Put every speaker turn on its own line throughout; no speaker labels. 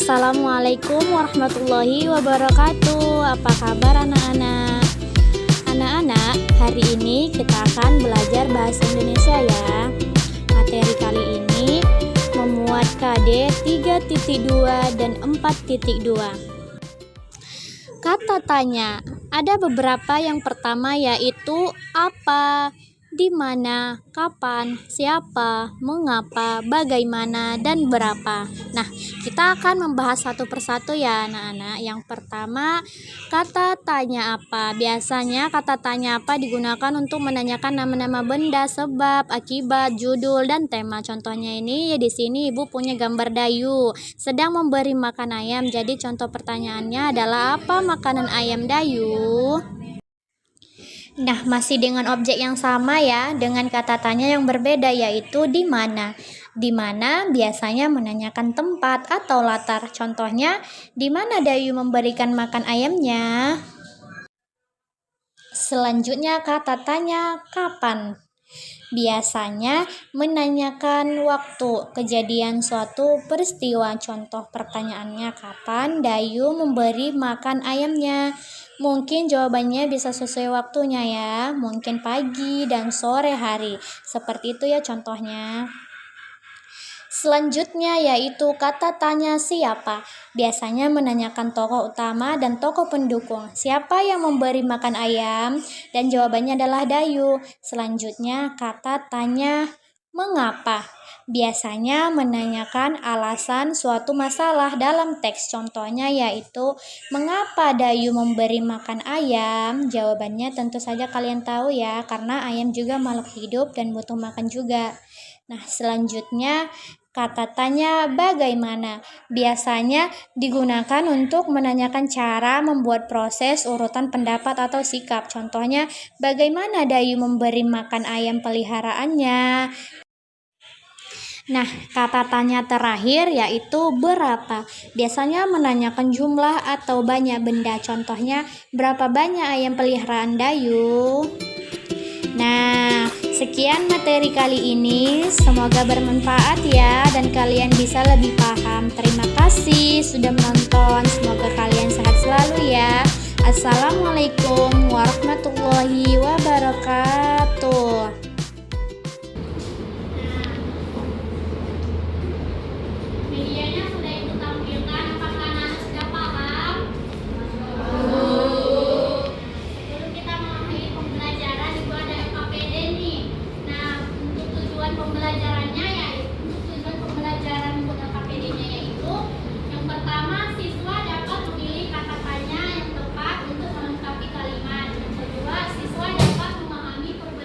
Assalamualaikum warahmatullahi wabarakatuh. Apa kabar anak-anak? Anak-anak, hari ini kita akan belajar bahasa Indonesia ya. Materi kali ini memuat KD 3.2 dan 4.2. Kata tanya, ada beberapa. Yang pertama yaitu apa, di mana, kapan, siapa, mengapa, bagaimana, dan berapa. Nah, kita akan membahas satu persatu ya anak-anak. Yang pertama, kata tanya apa. Biasanya kata tanya apa digunakan untuk menanyakan nama-nama benda, sebab, akibat, judul, dan tema. Contohnya ini ya, di sini Ibu punya gambar Dayu sedang memberi makan ayam. Jadi contoh pertanyaannya adalah apa makanan ayam Dayu? Nah, masih dengan objek yang sama ya, dengan kata tanya yang berbeda yaitu di mana. Di mana biasanya menanyakan tempat atau latar. Contohnya, di mana Dayu memberikan makan ayamnya? Selanjutnya kata tanya kapan. Biasanya menanyakan waktu kejadian suatu peristiwa. Contoh pertanyaannya, kapan Dayu memberi makan ayamnya? Mungkin jawabannya bisa sesuai waktunya ya, mungkin pagi dan sore hari. Seperti itu ya contohnya. Selanjutnya yaitu kata tanya siapa. Biasanya menanyakan tokoh utama dan tokoh pendukung. Siapa yang memberi makan ayam? Dan jawabannya adalah Dayu. Selanjutnya kata tanya mengapa. Biasanya menanyakan alasan suatu masalah dalam teks. Contohnya yaitu mengapa Dayu memberi makan ayam? Jawabannya tentu saja kalian tahu ya, karena ayam juga makhluk hidup dan butuh makan juga. Nah, selanjutnya kata tanya bagaimana. Biasanya digunakan untuk menanyakan cara, membuat proses, urutan pendapat atau sikap. Contohnya, bagaimana Dayu memberi makan ayam peliharaannya? Nah, kata tanya terakhir yaitu berapa. Biasanya menanyakan jumlah atau banyak benda. Contohnya, berapa banyak ayam peliharaan Dayu? Nah, sekian materi kali ini. Semoga bermanfaat ya dan kalian bisa lebih paham. Terima kasih sudah menonton. Semoga kalian sehat selalu ya. Assalamualaikum warahmatullahi wabarakatuh. Medianya sudah Ibu tampilkan, apakah anak sudah paham? Sebelum kita mengakhiri pembelajaran, Ibu ada KPD nih. Nah, untuk tujuan pembelajarannya untuk tujuan pembelajaran KPD-nya yaitu yang pertama, siswa dapat memilih kata tanya yang tepat untuk melengkapi kalimat. Yang kedua, siswa dapat memahami perbedaan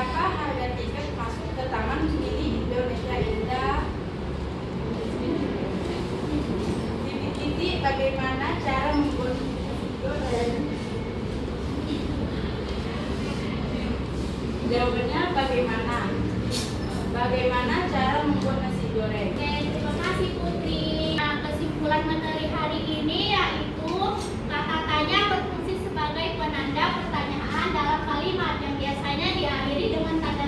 berapa harga tiket masuk ke Taman Mini Indonesia Indah? Titik-titik bagaimana cara membuat jawabannya bagaimana? Bagaimana cara membuat nasi goreng?
Oke, terima kasih Putri. Nah, kesimpulan materi hari ini yaitu kata tanya berfungsi sebagai penanda pertanyaan dalam kalimat yang biasanya diakhiri dengan tanda